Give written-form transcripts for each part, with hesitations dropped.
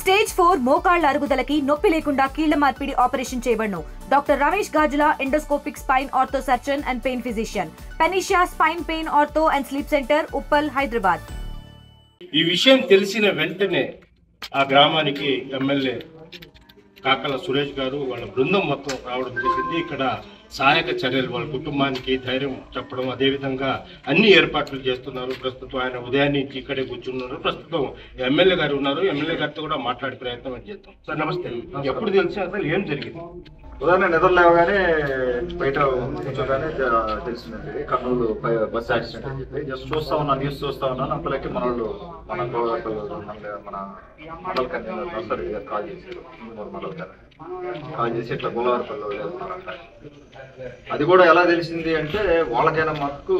Stage 4 మోకాళ్ల అరుగుదలకి నొప్పి లేకుండా కీళ్ల మార్పిడి ఆపరేషన్ చేయబడును. Doctor Ramesh Gajula, endoscopic spine ortho surgeon and pain physician, Panacea spine pain ortho and sleep centre, Uppal, Hyderabad. ఈ విషయం తెలిసిన వెంటనే ఆ గ్రామానికి ఎమ్మెల్యే కాకల సురేష్ గారు వాళ్ళ బృందం మొత్తం రావడం జరిగింది. ఇక్కడ సహాయక చర్యలు వాళ్ళ కుటుంబానికి ధైర్యం చెప్పడం, అదేవిధంగా అన్ని ఏర్పాట్లు చేస్తున్నారు. ప్రస్తుతం ఆయన ఉదయం నుంచి ఇక్కడే కూర్చున్నారు. ప్రస్తుతం ఎమ్మెల్యే గారు ఉన్నారు. ఎమ్మెల్యే గారితో కూడా మాట్లాడే ప్రయత్నం చేద్దాం. సార్ నమస్తే. ఎప్పుడు తెలిసి అసలు ఏం జరిగింది? ఉదాహరణ నిద్రలేవగానే బయట కూర్చోగానే తెలిసిందండి కర్నూలు బస్ యాక్సిడెంట్ అని చెప్పి. జస్ట్ చూస్తా ఉన్నా, న్యూస్ చూస్తా ఉన్నాను. అంతలోకి మన మండల కన్వీనర్ నర్సరీ గారు కాల్ చేశారు. మండల కాల్ చేసి ఇట్లా గోలవారిపల్లిలో వెళ్తున్నారంట. అది కూడా ఎలా తెలిసింది అంటే వాళ్ళకైనా మాకు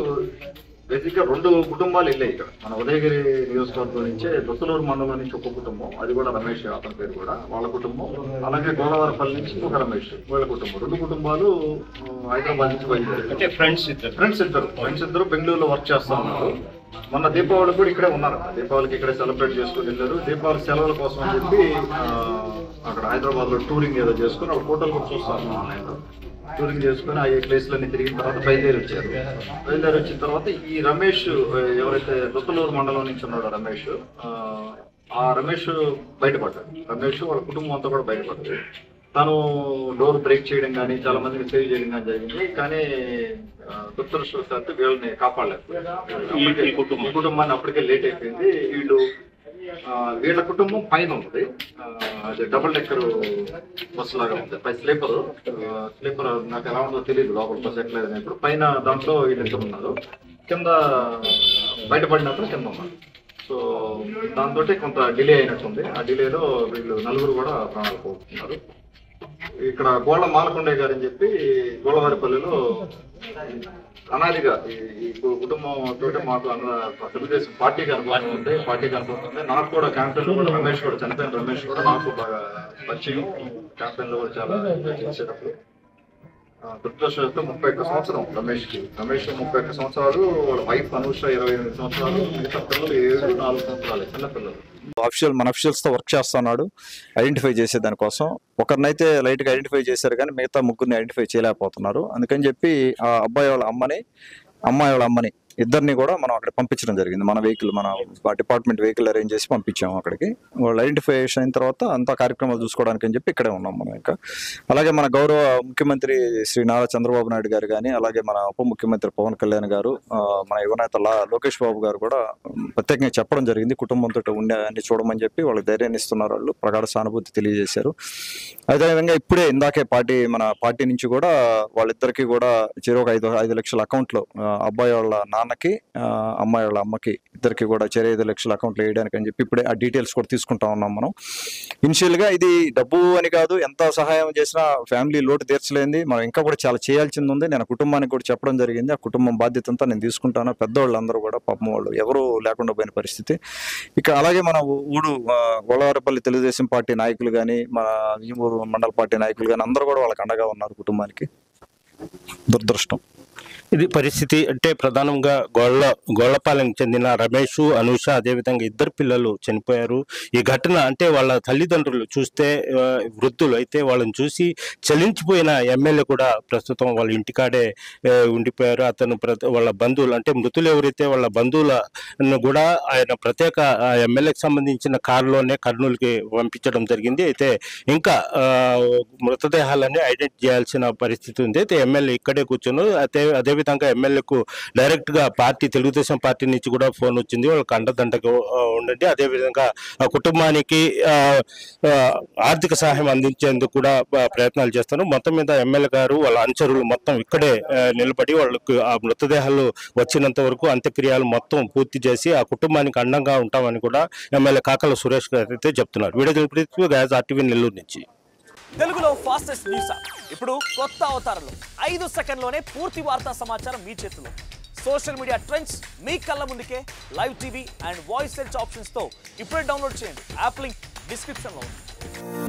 బేసిక్గా 2 కుటుంబాలు వెళ్ళాయి ఇక్కడ. మన ఉదయగిరి నియోజకవర్గం నుంచే దొసలూరు మండలం నుంచి ఒక కుటుంబం, అది కూడా రమేష్ అతని పేరు కూడా వాళ్ళ కుటుంబం. అలాగే గోలవారిపల్లి నుంచి ఒక రమేష్ వీళ్ళ కుటుంబం. 2 కుటుంబాలు హైదరాబాద్ నుంచి బయలుదేరారు. అంటే ఫ్రెండ్స్ ఇద్దరు బెంగళూరులో వర్క్ చేస్తా ఉన్నారు. మొన్న దీపావళి కూడా ఇక్కడే ఉన్నారు. దీపావళికి ఇక్కడే సెలబ్రేట్ చేసుకుని వెళ్ళారు. దీపావళి సెలవుల కోసం అని చెప్పి అక్కడ హైదరాబాద్ లో టూరింగ్ ఏదో చేసుకుని వాళ్ళ ఫోటోలు కూడా చూస్తా ఉన్నాం ఆన్లైన్లో. టూరింగ్ చేసుకుని ఆ ప్లేస్లన్నీ తిరిగిన తర్వాత బయలుదేరి వచ్చారు. బయలుదేరి వచ్చిన తర్వాత ఈ రమేష్ ఎవరైతే దొత్తలూరు మండలం నుంచి ఉన్నాడో రమేష్, ఆ రమేష్ బయటపడ్డాడు. రమేష్ వాళ్ళ కుటుంబం అంతా కూడా బయటపడ్డాడు. తను డోర్ బ్రేక్ చేయడం కానీ చాలా మందిని సేవ్ చేయడం కానీ జరిగింది. కానీ దురదృష్టవశాత్తు వీళ్ళని కాపాడలేదు. ఈ కుటుంబాన్ని అప్పటికే లేట్ అయిపోయింది. వీళ్ళ కుటుంబం పైన ఉంది. అది డబుల్ డెక్కర్ బస్సు లాగా ఉంది. పై స్లీపర్ నాకు ఎలా ఉందో తెలియదు. లోపల బస్సు ఎక్కలేదు. ఇప్పుడు పైన దాంట్లో వీళ్ళు ఉన్నారు. కింద బయటపడినప్పుడు కింద ఉన్నారు. సో దాంతో కొంత డిలే అయినట్టుంది. ఆ డిలేలో వీళ్ళు 4 కూడా ప్రాణాలు పోతున్నారు. ఇక్కడ గోళ్ళ మాలకొండయ్య గారు అని చెప్పి గోళ్ళవారిపల్లిలో అనాదిగా ఈ కుటుంబం తోటి మాకు తెలుగుదేశం పార్టీకి అనుభవం ఉంది. నాకు కూడా క్యాంపెయిన్ లో కూడా రమేష్ కూడా చనిపోయిన రమేష్ కూడా నాకు బాగా పరిచయం. క్యాంపెయిన్ లో కూడా చాలా చేసేటప్పుడు దురదృష్టవశాత్తు 31 సంవత్సరం రమేష్ 31 సంవత్సరాలు. వాళ్ళ వైఫ్ అనూష 28 సంవత్సరాలు. మిగతా పిల్లలు 7, 4 సంవత్సరాలు చిన్న పిల్లలు. మన అఫీషియల్స్ తో వర్క్ చేస్తున్నాడు ఐడెంటిఫై చేసే దానికోసం. ఒకరినైతే లైట్ గా ఐడెంటిఫై చేశారు కానీ మిగతా 3 ఐడెంటిఫై చేయలేకపోతున్నారు. అందుకని చెప్పి ఆ అబ్బాయి వాళ్ళ అమ్మని, అమ్మాయి వాళ్ళ అమ్మని ఇద్దరిని కూడా మనం అక్కడ పంపించడం జరిగింది. మన వెహికల్, మన డిపార్ట్మెంట్ వెహికల్ అరేంజ్ చేసి పంపించాము అక్కడికి. వాళ్ళు ఐడెంటిఫికేషన్ అయిన తర్వాత అంతా కార్యక్రమాలు చూసుకోవడానికి అని చెప్పి ఇక్కడే ఉన్నాం మనం. ఇంకా అలాగే మన గౌరవ ముఖ్యమంత్రి శ్రీ నారా చంద్రబాబు నాయుడు గారు కానీ, అలాగే మన ఉప ముఖ్యమంత్రి పవన్ కళ్యాణ్ గారు, మన యువనేత లోకేష్ బాబు గారు కూడా ప్రత్యేకంగా చెప్పడం జరిగింది. కుటుంబంతో ఉండే అన్ని చూడమని చెప్పి వాళ్ళకి ధైర్యాన్ని ఇస్తున్నారు. వాళ్ళు ప్రగాఢ సానుభూతి తెలియజేశారు. అదేవిధంగా ఇప్పుడే ఇందాకే మన పార్టీ నుంచి కూడా వాళ్ళిద్దరికి కూడా చెరొక 5 లక్షల అకౌంట్లో అబ్బాయి వాళ్ళ నాన్నకి, అమ్మాయి వాళ్ళ అమ్మకి ఇద్దరికి కూడా 5 లక్షల అకౌంట్లో వేయడానికి అని చెప్పి ఇప్పుడే ఆ డీటెయిల్స్ కూడా తీసుకుంటా ఉన్నాం మనం. ఇనిషియల్గా ఇది డబ్బు అని కాదు, ఎంత సహాయం చేసినా ఫ్యామిలీ లోటు తీర్చలేంది. మనం ఇంకా కూడా చాలా చేయాల్సింది ఉంది. నేను కుటుంబానికి కూడా చెప్పడం జరిగింది. ఆ కుటుంబం బాధ్యత అంతా నేను తీసుకుంటాను. పెద్దవాళ్ళందరూ కూడా పాపం వాళ్ళు ఎవరు లేకుండా పోయిన పరిస్థితి. ఇక అలాగే మన గోలవారిపల్లి తెలుగుదేశం పార్టీ నాయకులు కానీ, మన ఈమూరు మండల పార్టీ నాయకులు కానీ అందరూ కూడా వాళ్ళకి అండగా ఉన్నారు కుటుంబానికి. దురదృష్టం ఇది పరిస్థితి. అంటే ప్రధానంగా గోళ్లపాలెంకి చెందిన రమేష్, అనూష, అదేవిధంగా 2 పిల్లలు చనిపోయారు. ఈ ఘటన అంటే వాళ్ళ తల్లిదండ్రులు చూస్తే వృద్ధులు అయితే వాళ్ళని చూసి చలించిపోయిన ఎమ్మెల్యే కూడా ప్రస్తుతం వాళ్ళ ఇంటికాడే ఉండిపోయారు. అతను వాళ్ళ బంధువులు అంటే మృతులు ఎవరైతే వాళ్ళ బంధువులను కూడా ఆయన ప్రత్యేక ఎమ్మెల్యేకి సంబంధించిన కారులోనే కర్నూలుకి పంపించడం జరిగింది. అయితే ఇంకా మృతదేహాలని ఐడెంటిఫై చేయాల్సిన పరిస్థితి ఉంది. అయితే ఎమ్మెల్యే ఇక్కడే కూర్చున్నారు. అదేవిధంగా ఎమ్మెల్యేకు డైరెక్ట్ గా తెలుగుదేశం పార్టీ నుంచి కూడా ఫోన్ వచ్చింది. వాళ్ళకి అండదండగా ఉండండి, అదేవిధంగా కుటుంబానికి ఆర్థిక సహాయం అందించేందుకు కూడా ప్రయత్నాలు చేస్తారు. మొత్తం మీద ఎమ్మెల్యే గారు వాళ్ళ అనుచరులు మొత్తం ఇక్కడే నిలబడి వాళ్ళకు ఆ మృతదేహాలు వచ్చినంత వరకు అంత్యక్రియలు మొత్తం పూర్తి చేసి ఆ కుటుంబానికి అండంగా ఉంటామని కూడా ఎమ్మెల్యే కాకల సురేష్ గారు అయితే చెప్తున్నారు. వీడియో ఆర్టీవీ నెల్లూరు నుంచి. తెలుగులో ఫాస్టెస్ట్ న్యూస్ ఇప్పుడు కొత్త అవతారంలో 5 సెకండ్లోనే పూర్తి వార్తా సమాచారం మీ చేతిలో. సోషల్ మీడియా ట్రెండ్స్ మీ కళ్ళ ముందుకే live TV and voice search options తో ఇప్పుడే డౌన్లోడ్ చేయండి. యాప్ లింక్ డిస్క్రిప్షన్ లో ఉంది.